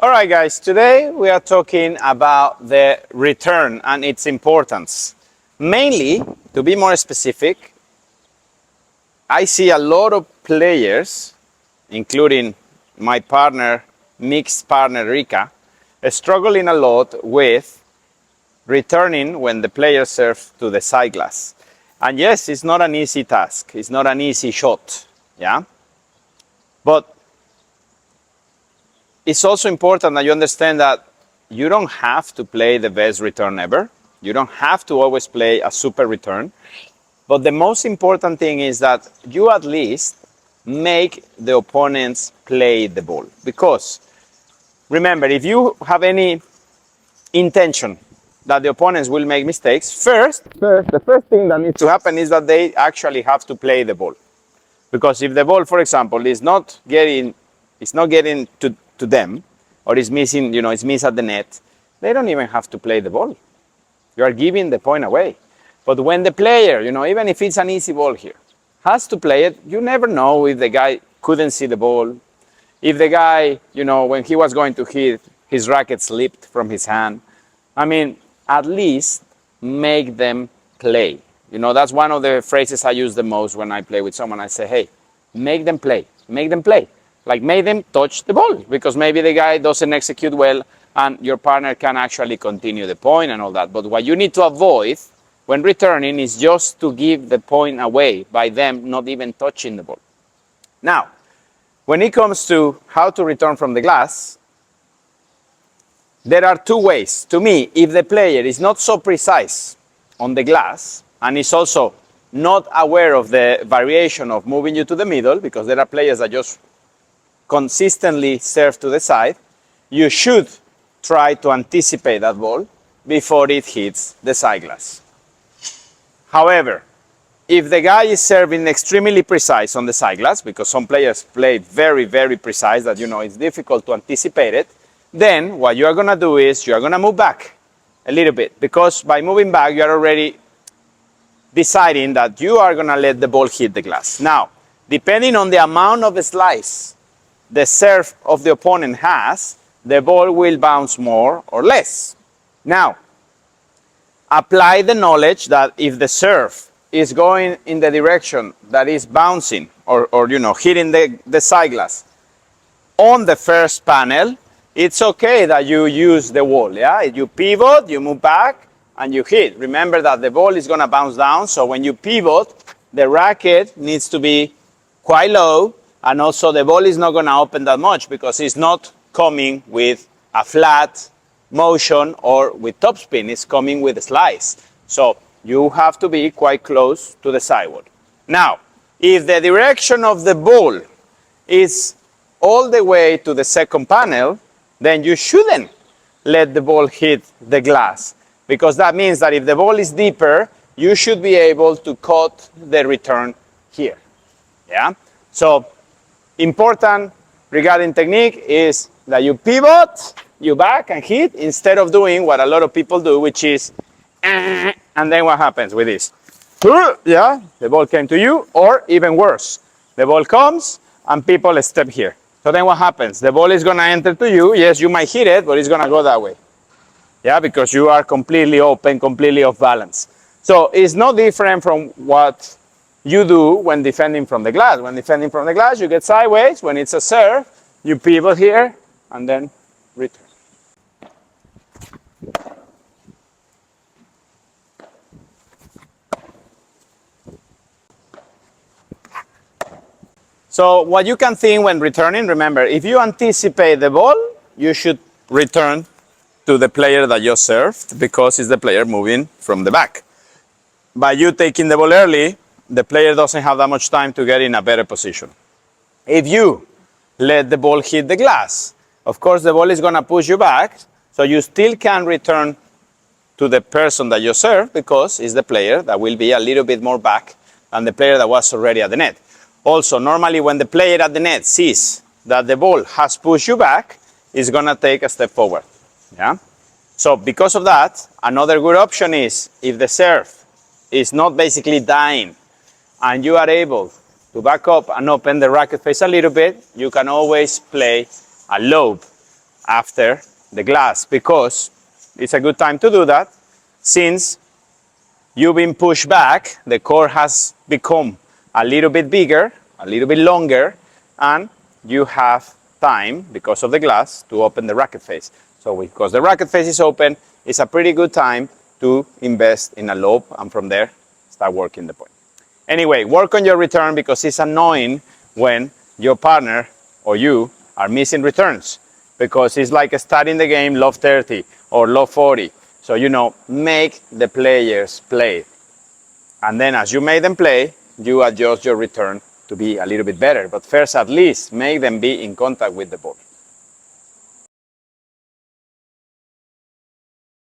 All right, guys, today we are talking about the return and its importance. Mainly, to be more specific, I see a lot of players, including my partner, mixed partner Rika, struggling a lot with returning when the player serves to the side glass. And yes, it's not an easy task. It's not an easy shot, yeah? But it's also important that you understand that you don't have to play the best return ever. You don't have to always play a super return. But the most important thing is that you at least make the opponents play the ball. Because remember, if you have any intention that the opponents will make mistakes, the first thing that needs to happen is that they actually have to play the ball. Because if the ball, for example, is not getting to them, or is missing, it's missed at the net, they don't even have to play the ball. You are giving the point away. But when the player, even if it's an easy ball here, has to play it, you never know if the guy couldn't see the ball, if the guy, when he was going to hit, his racket slipped from his hand. I mean, at least make them play. That's one of the phrases I use the most when I play with someone. I say, hey, make them play. Make them play. Like, make them touch the ball. Because maybe the guy doesn't execute well and your partner can actually continue the point and all that. But what you need to avoid when returning is just to give the point away by them not even touching the ball. Now, when it comes to how to return from the glass, there are two ways. To me, if the player is not so precise on the glass and is also not aware of the variation of moving you to the middle, because there are players that just consistently serve to the side, you should try to anticipate that ball before it hits the side glass. However, if the guy is serving extremely precise on the side glass, because some players play very, very precise that, it's difficult to anticipate it, then what you are going to do is you are going to move back a little bit, because by moving back, you are already deciding that you are going to let the ball hit the glass. Now, depending on the amount of slice the serve of the opponent has, the ball will bounce more or less. Now, apply the knowledge that if the serve is going in the direction that is bouncing or hitting the side glass on the first panel, it's okay that you use the wall, yeah? You pivot, you move back, and you hit. Remember that the ball is going to bounce down, so when you pivot, the racket needs to be quite low, and also the ball is not going to open that much because it's not coming with a flat motion or with topspin. It's coming with a slice. So you have to be quite close to the sideward. Now, if the direction of the ball is all the way to the second panel, then you shouldn't let the ball hit the glass, because that means that if the ball is deeper, you should be able to cut the return here. Yeah? So, important regarding technique is that you pivot, you back and hit, instead of doing what a lot of people do, which is, and then what happens with this? Yeah, the ball came to you, or even worse, the ball comes and people step here. So then what happens? The ball is going to enter to you. Yes, you might hit it, but it's going to go that way. Yeah, because you are completely open, completely off balance. So it's no different from what you do when defending from the glass. When defending from the glass, you get sideways. When it's a serve, you pivot here and then return. So what you can think when returning, remember, if you anticipate the ball, you should return to the player that you served, because it's the player moving from the back. By you taking the ball early, the player doesn't have that much time to get in a better position. If you let the ball hit the glass, of course the ball is going to push you back, so you still can return to the person that you served, because it's the player that will be a little bit more back than the player that was already at the net. Also, normally when the player at the net sees that the ball has pushed you back, it's going to take a step forward. Yeah? So because of that, another good option is, if the serve is not basically dying and you are able to back up and open the racket face a little bit, you can always play a lob after the glass, because it's a good time to do that since you've been pushed back, the court has become a little bit bigger, a little bit longer, and you have time, because of the glass, to open the racket face. So because the racket face is open, it's a pretty good time to invest in a lob, and from there, start working the point. Anyway, work on your return, because it's annoying when your partner or you are missing returns, because it's like starting the game lob 30 or lob 40. So, make the players play. And then as you make them play, you adjust your return to be a little bit better. But first, at least, make them be in contact with the ball.